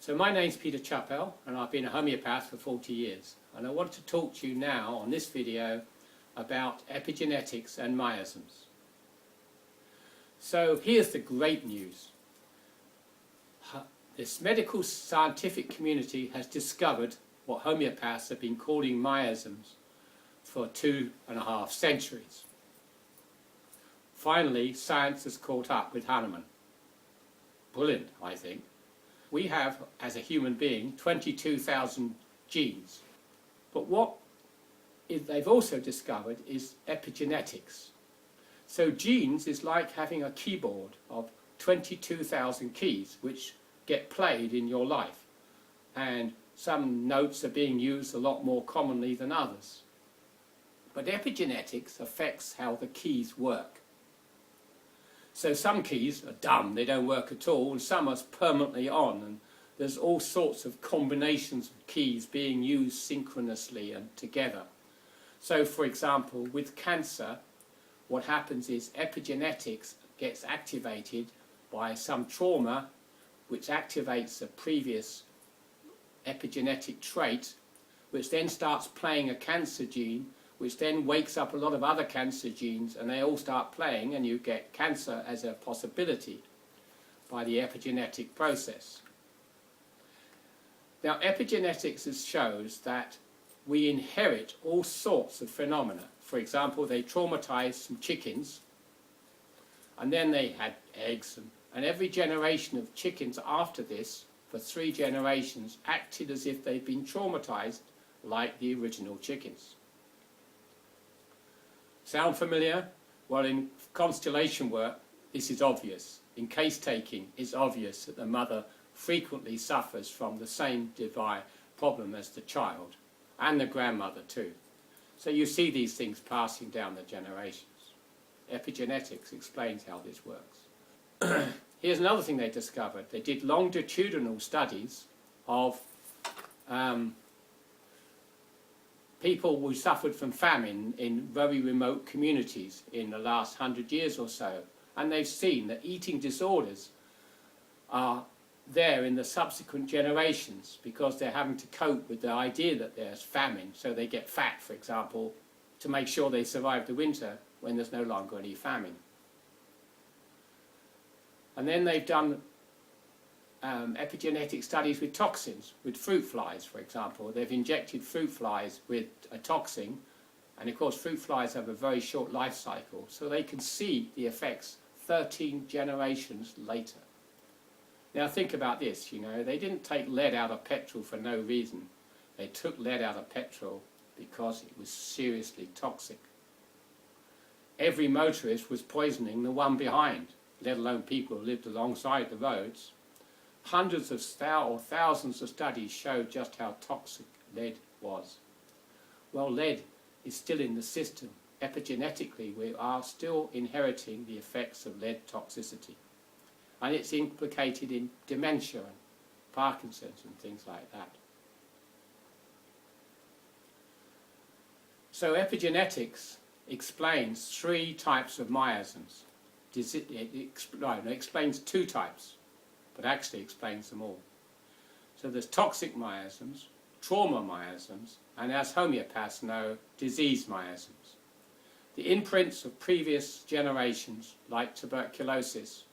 So my name's Peter Chappell and I've been a homeopath for 40 years, and I want to talk to you now on this video about epigenetics and miasms. So here's the great news. This medical scientific community has discovered what homeopaths have been calling miasms for 2.5 centuries. Finally, science has caught up with Hahnemann. Brilliant, I think. We have, as a human being, 22,000 genes. But what they've also discovered is epigenetics. So genes is like having a keyboard of 22,000 keys which get played in your life. And some notes are being used a lot more commonly than others. But epigenetics affects how the keys work. So some keys are dumb, they don't work at all, and some are permanently on, and there's all sorts of combinations of keys being used synchronously and together. So for example, with cancer, what happens is epigenetics gets activated by some trauma which activates a previous epigenetic trait, which then starts playing a cancer gene, which then wakes up a lot of other cancer genes, and they all start playing, and you get cancer as a possibility by the epigenetic process. Now, epigenetics shows that we inherit all sorts of phenomena. For example, they traumatized some chickens, and then they had eggs, and every generation of chickens after this, for 3 generations, acted as if they'd been traumatized like the original chickens. Sound familiar? Well, in constellation work, this is obvious. In case taking, it's obvious that the mother frequently suffers from the same problem as the child, and the grandmother too. So you see these things passing down the generations. Epigenetics explains how this works. Here's another thing they discovered. They did longitudinal studies of people who suffered from famine in very remote communities in the last 100 years or so, and they've seen that eating disorders are there in the subsequent generations because they're having to cope with the idea that there's famine, so they get fat, for example, to make sure they survive the winter when there's no longer any famine. And then they've done epigenetic studies with toxins, with fruit flies, for example. They've injected fruit flies with a toxin, and of course fruit flies have a very short life cycle, so they can see the effects 13 generations later. Now think about this, you know, they didn't take lead out of petrol for no reason. They took lead out of petrol because it was seriously toxic. Every motorist was poisoning the one behind, let alone people who lived alongside the roads. Hundreds of thousands of studies showed just how toxic lead was. Well, lead is still in the system. Epigenetically, we are still inheriting the effects of lead toxicity. And it's implicated in dementia and Parkinson's and things like that. So epigenetics explains 3 types of miasms. It explains 2 types, but actually explains them all. So there's toxic miasms, trauma miasms, and as homeopaths know, disease miasms. The imprints of previous generations, like tuberculosis,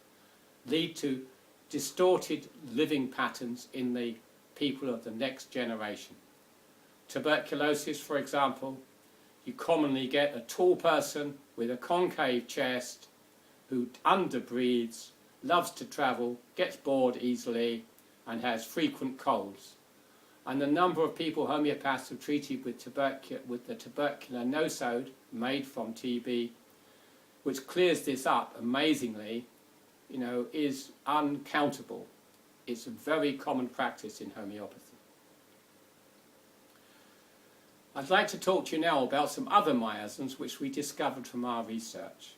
lead to distorted living patterns in the people of the next generation. Tuberculosis, for example, you commonly get a tall person with a concave chest who underbreathes, loves to travel, gets bored easily, and has frequent colds. And the number of people homeopaths have treated with the tubercular nosode made from TB, which clears this up amazingly, you know, is uncountable. It's a very common practice in homeopathy. I'd like to talk to you now about some other miasms which we discovered from our research.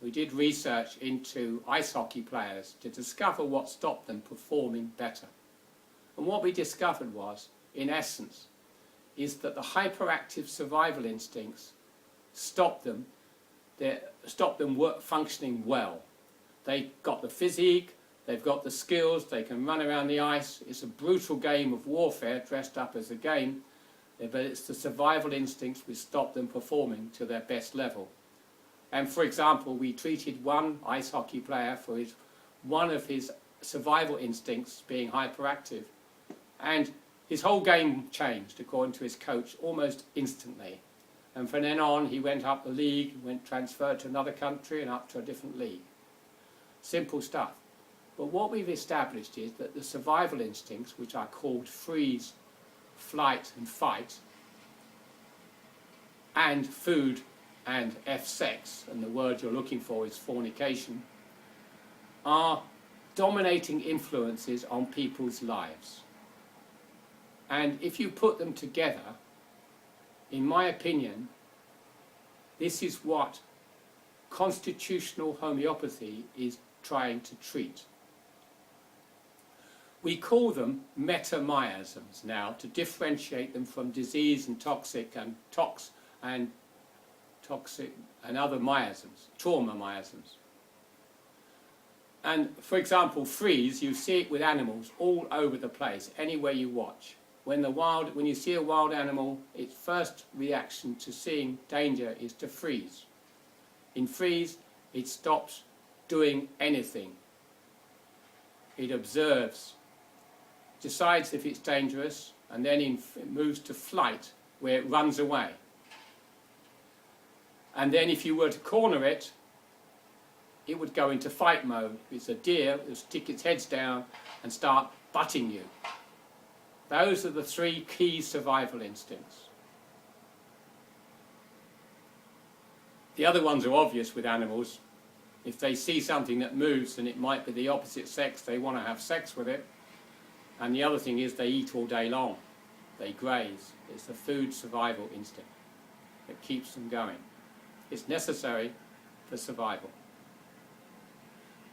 We did research into ice hockey players to discover what stopped them performing better. And what we discovered was, in essence, is that the hyperactive survival instincts stopped them functioning well. They got the physique, they've got the skills, they can run around the ice. It's a brutal game of warfare dressed up as a game, but it's the survival instincts which stop them performing to their best level. And for example, we treated one ice hockey player for one of his survival instincts being hyperactive, and his whole game changed, according to his coach, almost instantly. And from then on, he went up the league, transferred to another country and up to a different league. Simple stuff. But what we've established is that the survival instincts, which are called freeze, flight and fight, and food and F-sex, and the word you're looking for is fornication, are dominating influences on people's lives. And if you put them together, in my opinion, this is what constitutional homeopathy is trying to treat. We call them meta-miasms now to differentiate them from disease and toxic and other miasms, trauma miasms. And for example, freeze, you see it with animals all over the place, anywhere you watch. When you see a wild animal, its first reaction to seeing danger is to freeze. In freeze, it stops doing anything. It observes, decides if it's dangerous, and then it moves to flight, where it runs away. And then if you were to corner it, it would go into fight mode. If it's a deer, it will stick its heads down and start butting you. Those are the three key survival instincts. The other ones are obvious with animals. If they see something that moves and it might be the opposite sex, they want to have sex with it. And the other thing is they eat all day long. They graze. It's the food survival instinct that keeps them going. It's necessary for survival.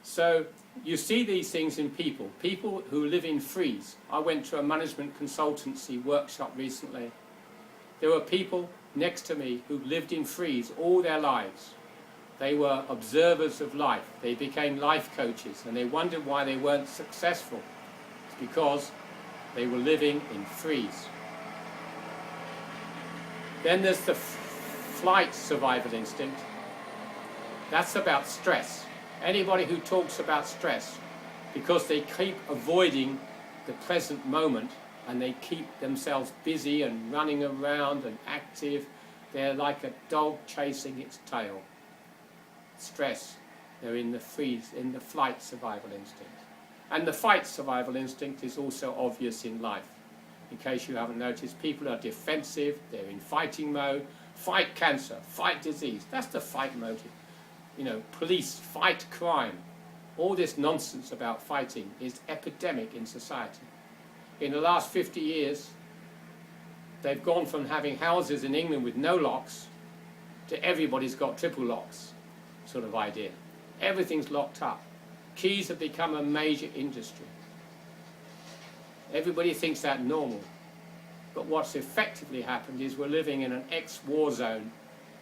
So you see these things in people who live in freeze. I went to a management consultancy workshop recently. There were people next to me who lived in freeze all their lives. They were observers of life. They became life coaches, and they wondered why they weren't successful. It's because they were living in freeze. Then there's the flight survival instinct. That's about stress. Anybody who talks about stress, because they keep avoiding the present moment and they keep themselves busy and running around and active, they're like a dog chasing its tail. Stress, they're in the freeze, in the flight survival instinct. And the fight survival instinct is also obvious in life. In case you haven't noticed, people are defensive, they're in fighting mode. Fight cancer, fight disease, that's the fight motive. You know, police, fight crime. All this nonsense about fighting is epidemic in society. In the last 50 years, they've gone from having houses in England with no locks to everybody's got triple locks sort of idea. Everything's locked up. Keys have become a major industry. Everybody thinks that normal. But what's effectively happened is we're living in an ex-war zone,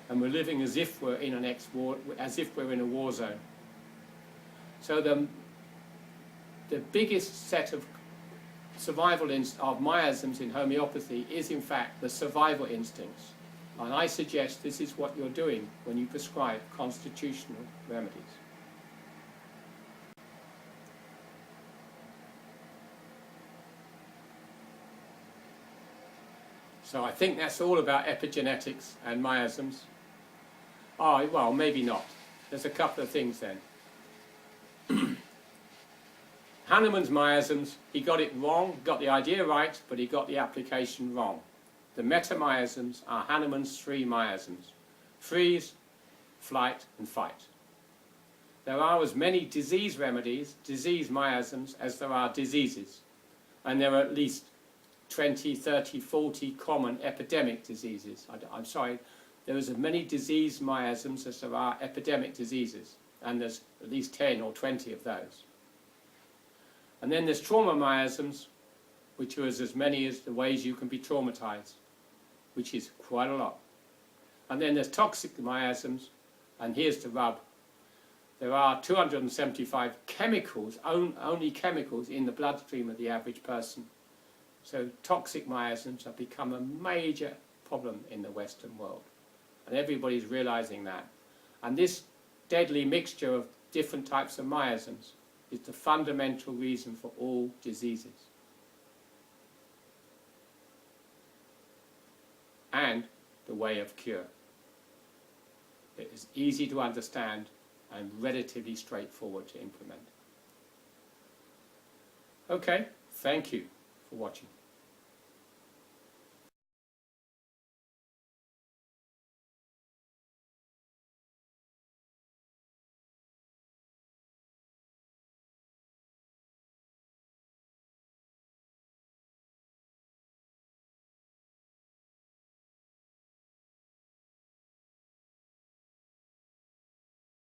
and we're living as if we're in a war zone. So the biggest set of miasms in homeopathy is in fact the survival instincts. And I suggest this is what you're doing when you prescribe constitutional remedies. So I think that's all about epigenetics and miasms. Oh, well, maybe not. There's a couple of things then. Hahnemann's miasms, he got it wrong, got the idea right, but he got the application wrong. The meta-miasms are Hahnemann's three miasms: freeze, flight, and fight. There are as many disease remedies, disease miasms, as there are diseases. And there are at least 20, 30, 40 common epidemic diseases. I'm sorry, there is as many disease miasms as there are epidemic diseases, and there's at least 10 or 20 of those. And then there's trauma miasms, which are as many as the ways you can be traumatized, which is quite a lot. And then there's toxic miasms, and here's the rub. there are 275 chemicals, only chemicals, in the bloodstream of the average person. So toxic miasms have become a major problem in the Western world. And everybody's realizing that. And this deadly mixture of different types of miasms is the fundamental reason for all diseases. And the way of cure. It is easy to understand and relatively straightforward to implement. Okay, thank you for watching.